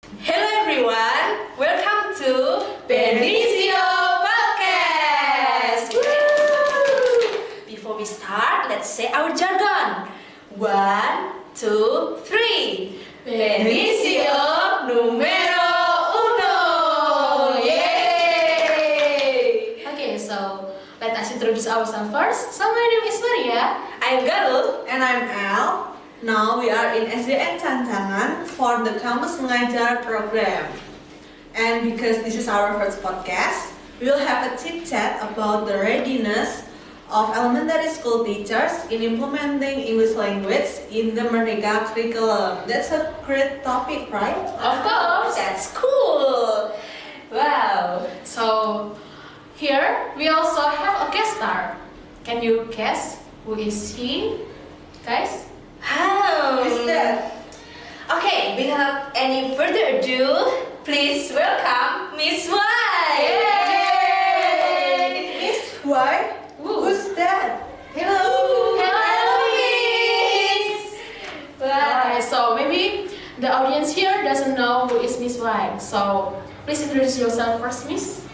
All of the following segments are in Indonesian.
Hello everyone, welcome to Benicio Podcast. Woo! Before we start, let's say our jargon. 1, 2, 3. Benicio numero uno. Yay! Okay, so let us introduce ourselves first. So my name is Maria. I'm Galuh. And I'm Al. Now we are in SDN Cancangan for the Kampus Mengajar program. And because this is our first podcast, we will have a chit chat about the readiness of elementary school teachers in implementing English language in the Merdeka curriculum. That's a great topic, right? Of course. That's cool. Wow. So here we also have a guest star. Can you guess who is he, guys? Who's that? Okay, without any further ado, please welcome Miss Y. Yay! Miss Y? Who's that? Hello. Hello, Miss. Okay, so maybe the audience here doesn't know who is Miss Y. So please introduce yourself first, Miss.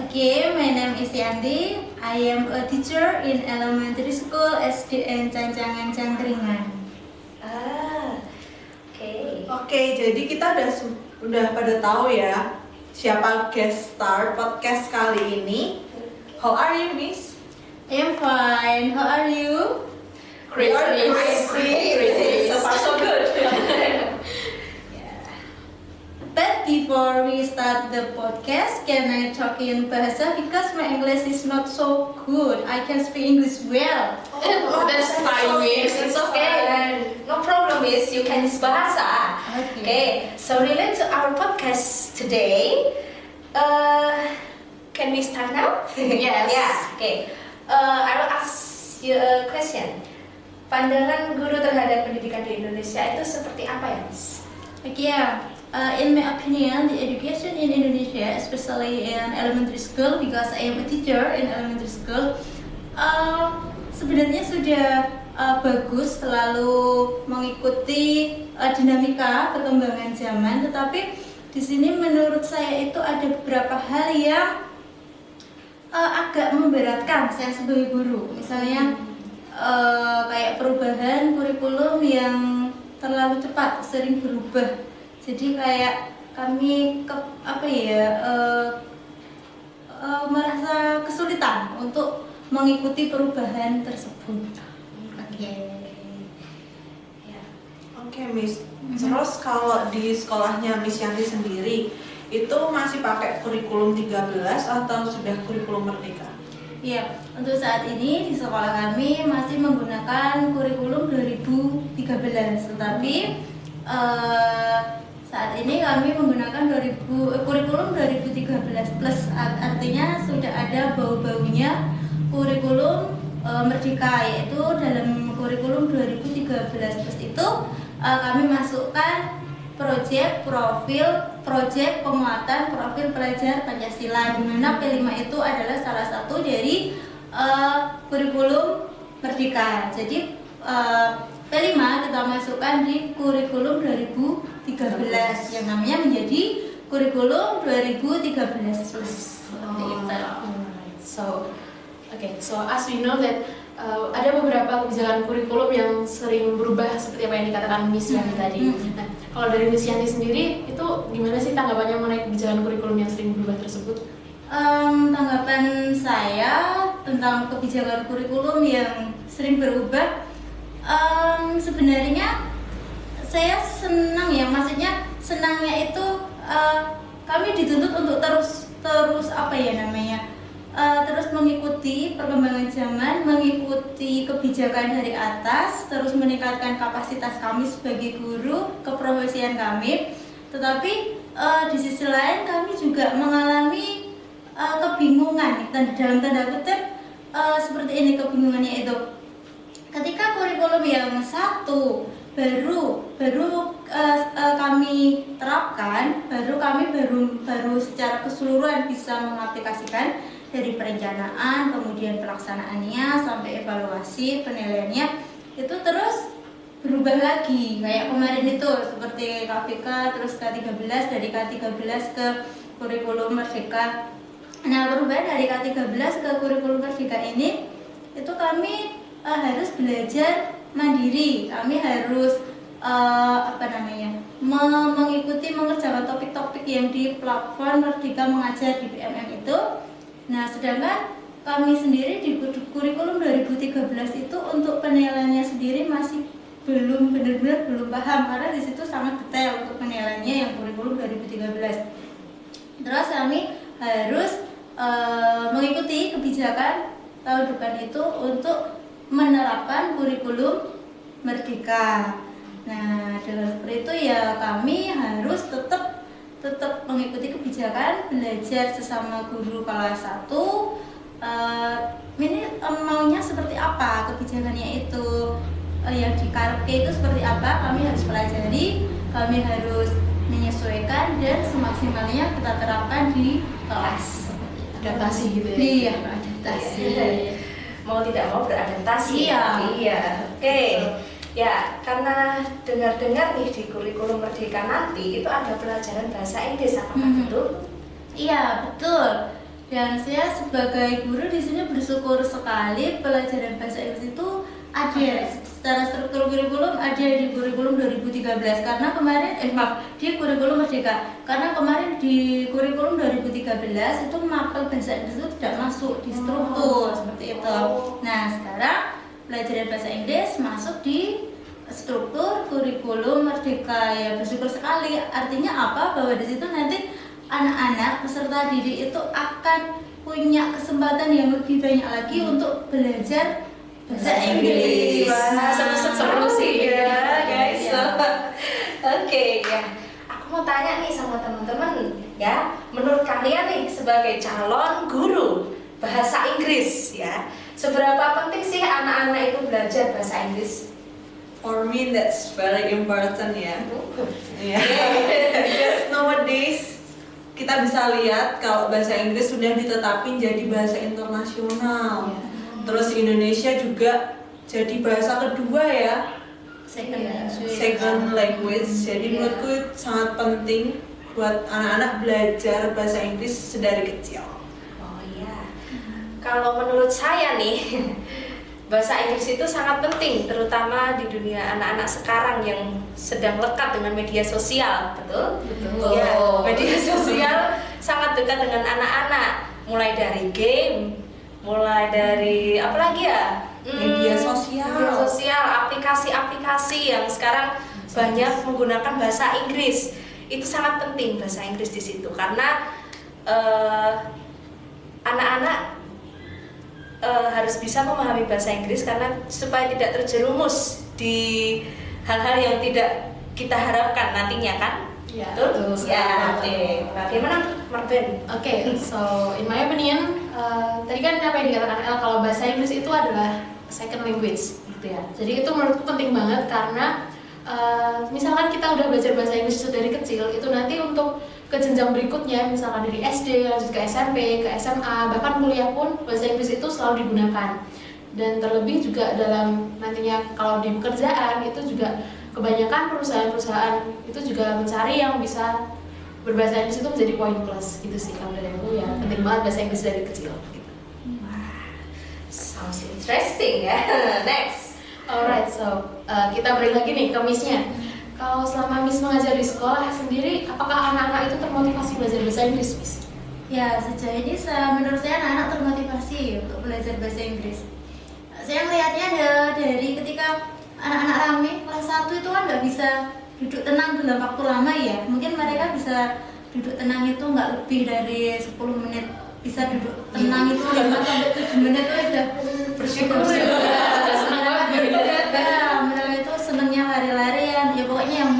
Okay, my name is Yanti. I am a teacher in elementary school SDN Cancangan Cangkringan. Okay. Oke, jadi kita udah pada tahu ya siapa guest star podcast kali ini. How are you, Miss? I am fine. How are you? Great, Great, great. So far so good. But before we start the podcast, can I talk in bahasa because my English is not so good. I can speak English well. That's fine, Miss. It's okay. No problem, Miss. You can use bahasa. Okay. So relate to our podcast today. Can we start now? Yes. Yeah. Okay. I will ask you a question. Pandangan guru terhadap pendidikan di Indonesia itu seperti apa ya, Miss? Okay, in my opinion, the education in Indonesia, especially in elementary school, because I am a teacher in elementary school, sebenarnya sudah bagus, selalu mengikuti dinamika perkembangan zaman. Tetapi di sini menurut saya itu ada beberapa hal yang agak memberatkan saya sebagai guru. Misalnya kayak perubahan kurikulum yang terlalu cepat, sering berubah. Jadi kayak kami merasa kesulitan untuk mengikuti perubahan tersebut. Oke, Miss. Terus kalau di sekolahnya Miss Yanti sendiri itu masih pakai kurikulum 13 atau sudah kurikulum merdeka? Iya, untuk saat ini di sekolah kami masih menggunakan kurikulum 2013, tetapi saat ini kami menggunakan kurikulum 2013 plus, artinya sudah ada bau-baunya kurikulum merdeka, yaitu dalam kurikulum 2013 plus itu kami masukkan proyek penguatan profil pelajar Pancasila, di mana P5 itu adalah salah satu dari kurikulum merdeka. Jadi P5 kita masukkan di kurikulum 2013 yang namanya menjadi kurikulum 2013 plus. Seperti itu. So as we know that ada beberapa kebijakan kurikulum yang sering berubah seperti apa yang dikatakan Miss Yanti tadi. Nah, kalau dari Miss Yanti sendiri itu gimana sih tanggapannya mengenai kebijakan kurikulum yang sering berubah tersebut? Tanggapan saya tentang kebijakan kurikulum yang sering berubah, sebenarnya saya senang ya, maksudnya senangnya itu kami dituntut untuk terus terus mengikuti perkembangan zaman, mengikuti kebijakan dari atas, terus meningkatkan kapasitas kami sebagai guru, keprofesian kami. Tetapi di sisi lain kami juga mengalami kebingungan, dan dalam tanda kutip seperti ini kebingungannya itu. Ketika kurikulum yang satu baru kami terapkan, baru secara keseluruhan bisa mengaplikasikan dari perencanaan, kemudian pelaksanaannya sampai evaluasi penilaiannya, itu terus berubah lagi. Kayak kemarin itu seperti KPK terus K13, dari K13 ke kurikulum Merdeka. Nah, perubahan dari K13 ke kurikulum Merdeka ini itu kami harus belajar mandiri. Kami harus mengikuti mengerjakan topik-topik yang di platform Merdeka Mengajar di PMM itu. Nah, sedangkan kami sendiri di kurikulum 2013 itu untuk penilaiannya sendiri masih belum benar-benar belum paham, karena di situ sangat detail untuk penilaiannya yang kurikulum 2013. Terus kami harus mengikuti kebijakan tahun depan itu untuk menerapkan kurikulum Merdeka. Nah, dengan seperti itu ya kami harus tetap mengikuti kebijakan belajar sesama guru kelas 1. Ini maunya seperti apa kebijakannya itu, yang dikarepke itu seperti apa, kami harus pelajari, kami harus menyesuaikan dan semaksimalnya kita terapkan di kelas. Adaptasi gitu ya. Iya, adaptasi. Mau tidak mau beradaptasi. Iya. Iya. Oke. Ya, karena dengar-dengar nih di kurikulum Merdeka nanti itu ada pelajaran bahasa Inggris, apakah betul? Iya, betul. Dan saya sebagai guru di sini bersyukur sekali pelajaran bahasa Inggris itu ada secara struktur kurikulum, ada di kurikulum 2013 karena kemarin di kurikulum Merdeka. Karena kemarin di kurikulum 2013 itu mapel bahasa Inggris itu tidak masuk di struktur seperti itu. Nah, sekarang pelajaran bahasa Inggris masuk di struktur kurikulum Merdeka. Ya, bersyukur sekali. Artinya apa? Bahwa di situ nanti anak-anak peserta didik itu akan punya kesempatan yang lebih banyak lagi untuk belajar bahasa Inggris. Wah, seru sih ya, guys. Oke, ya. Aku mau tanya nih sama teman-teman, ya. Menurut kalian nih sebagai calon guru bahasa Inggris, ya, seberapa penting sih anak-anak itu belajar bahasa Inggris? For me that's very important ya. Yeah. Because nowadays kita bisa lihat kalau bahasa Inggris sudah ditetapin jadi bahasa internasional. Terus Indonesia juga jadi bahasa kedua ya. Second language. Jadi menurutku itu sangat penting buat anak-anak belajar bahasa Inggris sedari kecil. Oh iya. Kalau menurut saya nih bahasa Inggris itu sangat penting, terutama di dunia anak-anak sekarang yang sedang lekat dengan media sosial, betul? Betul. Ya, media sosial sangat dekat dengan anak-anak, mulai dari game, mulai dari apa lagi ya? Media sosial, aplikasi-aplikasi yang sekarang banyak menggunakan bahasa Inggris. Itu sangat penting bahasa Inggris di situ karena anak-anak harus bisa memahami bahasa Inggris karena supaya tidak terjerumus di hal-hal yang tidak kita harapkan nantinya kan? Ya, betul. betul. Ya, oke. Bagaimana, Marben? Oke, so in my opinion, tadi kan apa yang dikatakan El, kalau bahasa Inggris itu adalah second language, gitu ya. Jadi itu menurutku penting banget karena misalkan kita udah belajar bahasa Inggris dari kecil, itu nanti untuk ke jenjang berikutnya, misalkan dari SD, lanjut ke SMP, ke SMA, bahkan kuliah pun bahasa Inggris itu selalu digunakan. Dan terlebih juga dalam nantinya kalau di pekerjaan itu juga kebanyakan perusahaan-perusahaan itu juga mencari yang bisa berbahasa Inggris itu menjadi poin plus gitu sih kalau dari aku ya penting banget bahasa Inggris dari kecil. Gitu. Wah, sounds interesting ya. Next. Alright, so kita balik lagi nih ke Miss-nya. Kalau selama Miss mengajar di sekolah sendiri, apakah anak-anak itu termotivasi belajar bahasa Inggris, Miss? Ya, sejauh ini menurut saya anak-anak termotivasi untuk belajar bahasa Inggris. Saya melihatnya dari ketika anak-anak rame kelas 1 itu kan nggak bisa duduk tenang dalam waktu lama ya. Mungkin mereka bisa duduk tenang itu nggak lebih dari 10 menit. Bisa duduk tenang itu 5-7 menit itu udah bersyukur. Mereka itu senangnya lari-larian, ya pokoknya yang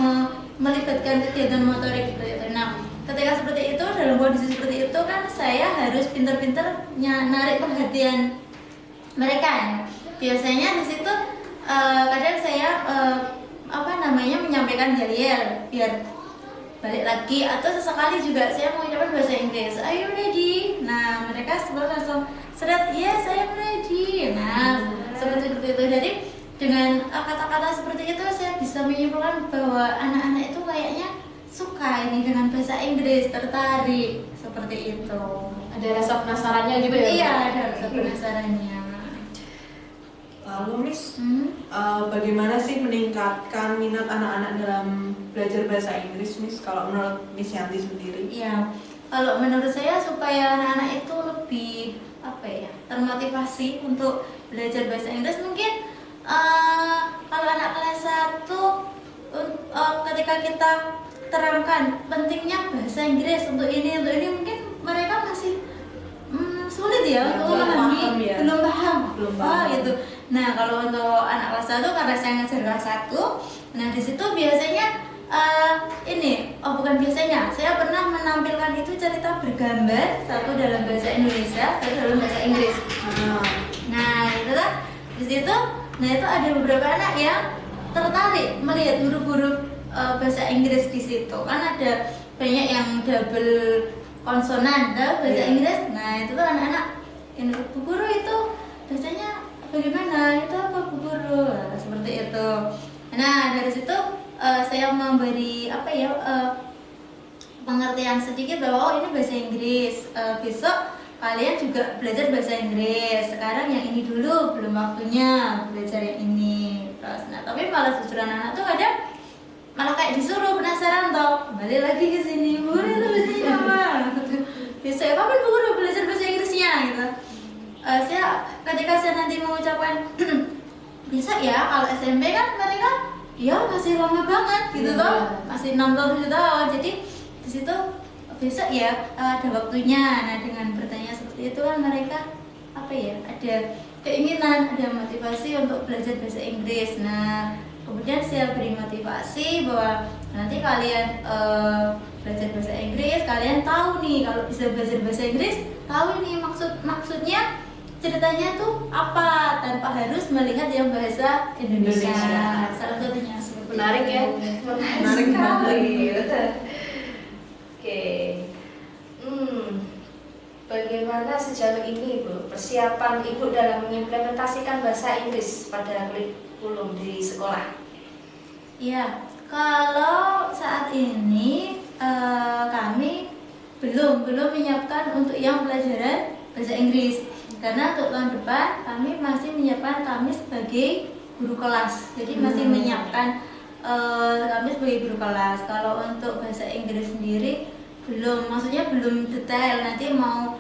melibatkan kegiatan motorik gitu ya. Nah, ketika seperti itu, dalam kondisi seperti itu kan saya harus pintar-pintar narik perhatian mereka. Biasanya di situ kadang saya menyampaikan yel biar balik lagi, atau sesekali juga saya mengucapkan bahasa Inggris, are you ready? Nah, mereka langsung seret, iya saya ready. Nah, seperti itu. Jadi dengan kata-kata seperti itu saya bisa menyimpulkan bahwa anak-anak itu kayaknya suka ini dengan bahasa Inggris, tertarik seperti itu. Ada rasa penasarannya gitu ya? Iya, ada rasa penasarannya. Lalu Miss, bagaimana sih meningkatkan minat anak-anak dalam belajar bahasa Inggris, Miss? Kalau menurut Miss Yanti sendiri? Iya, kalau menurut saya supaya anak-anak itu lebih termotivasi untuk belajar bahasa Inggris, mungkin kalau anak kelas 1 ketika kita terangkan pentingnya bahasa Inggris untuk ini mungkin mereka masih sulit ya untuk memahami, belum paham gitu. Nah, kalau untuk anak kelas 1 karena saya ngajar kelas 1, nah di situ biasanya bukan biasanya, saya pernah menampilkan itu cerita bergambar, satu dalam bahasa Indonesia, satu dalam bahasa Inggris. Nah, itu kan di situ, nah itu ada beberapa anak yang tertarik melihat huruf-huruf bahasa Inggris di situ. Kan ada banyak yang double konsonan dalam bahasa Inggris. Nah, itu tuh anak-anak ini, Bu Guru itu bahasanya bagaimana? Itu apa Bu Guru? Nah, seperti itu. Nah, dari situ saya memberi pengertian sedikit bahwa oh ini bahasa Inggris. Besok kalian juga belajar bahasa Inggris. Sekarang yang ini dulu, belum waktunya belajar yang ini. Terus, nah tapi malah justru anak-anak tuh kadang malah kayak disuruh, penasaran toh, kembali lagi ke sini, Bu itu bahasanya apa? Besok ya kapan Bu Guru belajar bahasa Inggrisnya gitu. Ketika saya nanti mengucapkan besok ya, kalau SMP kan mereka ya masih lama banget gitu toh, masih 6 tahun 7 tahun. Jadi di situ besok ya ada waktunya. Nah, dengan bertanya seperti itu kan mereka ada keinginan, ada motivasi untuk belajar bahasa Inggris. Nah, kemudian saya beri motivasi bahwa nanti kalian belajar bahasa Inggris, kalian tahu nih kalau bisa belajar bahasa Inggris, tahu nih maksudnya ceritanya tuh apa, tanpa harus melihat yang bahasa Indonesia. Salah satunya seperti Menarik ya? Menarik sekali. Oke. Bagaimana sejauh ini Bu persiapan Ibu dalam mengimplementasikan bahasa Inggris pada kurikulum di sekolah? Iya, kalau saat ini kami belum menyiapkan untuk yang pelajaran bahasa Inggris, karena untuk tahun depan kami masih menyiapkan kami sebagai guru kelas, jadi masih menyiapkan kami sebagai guru kelas. Kalau untuk bahasa Inggris sendiri maksudnya belum detail, nanti mau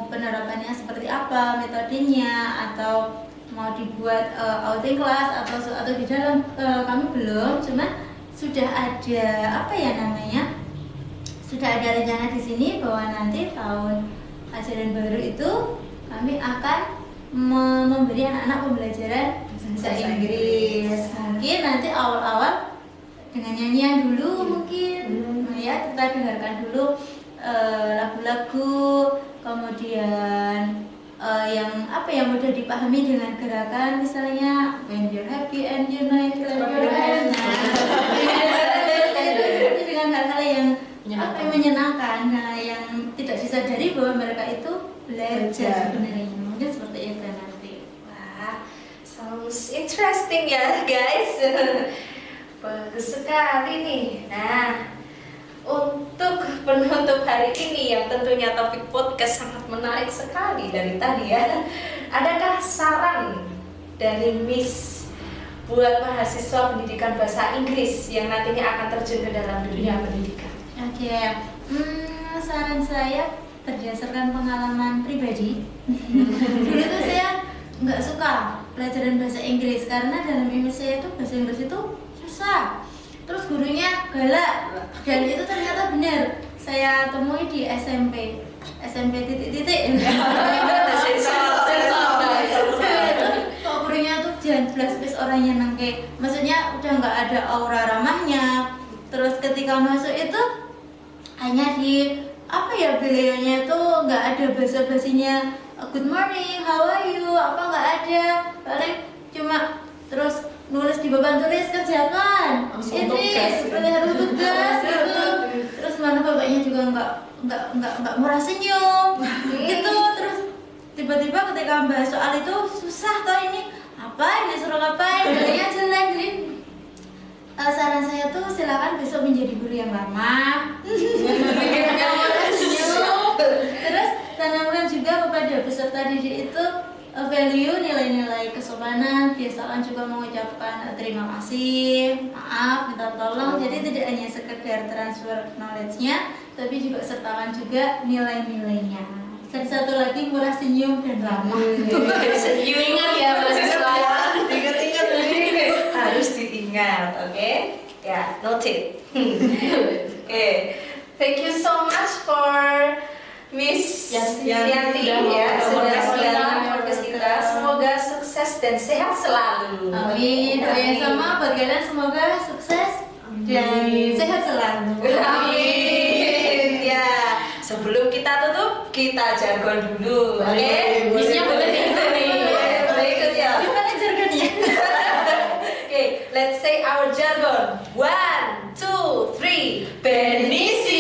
penerapannya seperti apa, metodenya, atau mau dibuat outing kelas atau di dalam, kami belum, cuma sudah ada sudah ada rencana di sini bahwa nanti tahun ajaran baru itu kami akan memberi anak-anak pembelajaran bahasa Inggris. Mungkin nanti awal-awal dengan nyanyian dulu mungkin, ya kita dengarkan dulu lagu-lagu, kemudian yang mudah dipahami dengan gerakan, misalnya when you're happy and you know it, clap your hands. Dengan hal-hal yang menyenangkan, nah yang tidak disadari bahwa mereka itu belajar sebenarnya. Mungkin seperti itu nanti. Wah, sounds interesting ya guys. Bagus sekali nih. Nah, untuk penutup hari ini yang tentunya topik podcast sangat menarik sekali dari tadi ya. Adakah saran dari Miss buat mahasiswa pendidikan bahasa Inggris yang nantinya akan terjun ke dalam dunia pendidikan? Oke, saran saya berdasarkan pengalaman pribadi. Dulu tuh saya nggak suka pelajaran bahasa Inggris karena dalam image saya itu bahasa Inggris itu susah. Terus gurunya galak, dan itu ternyata benar. Saya temui di SMP titik-titik. Kok gurunya tuh jelas orangnya nangke. Maksudnya udah nggak ada aura ramahnya. Terus ketika masuk itu hanya beliaunya itu nggak ada basa-basinya good morning, how are you, nggak ada. Paling cuma terus nulis di papan tulis, kerjakan ini seperti harus tugas gitu. Terus mana bapaknya juga nggak murah senyum gitu. Terus tiba-tiba ketika bahas soal itu susah toh ini, apa ngapain, disuruh ngapain, nilainya jelek. Jadi saran saya tuh silakan besok menjadi guru yang ramah, yang murah senyum. Terus tanamkan juga kepada peserta didik itu value, nilai-nilai kesopanan, biasakan juga mengucapkan terima kasih, maaf, minta tolong. Jadi tidak hanya sekedar transfer knowledge-nya, tapi juga sertakan juga nilai-nilainya. Dan satu lagi murah senyum dan ramah. Ingat ya mahasiswa. Ingat-ingat nih. Harus diingat, oke? Ya, noted. Oke, thank you so much for Miss Yanti ya sudah podcast dalam podcast kita. Semoga sukses dan sehat selalu. Amin. Doa sama buat kalian semoga sukses dan sehat selalu. Amin. Ya, sebelum kita tutup, kita jargon dulu, oke? Missnya boleh diikut nih. Boleh ikut ya. Gimana jargonnya? Okay, let's say our jargon. 1, 2, 3. Benisi.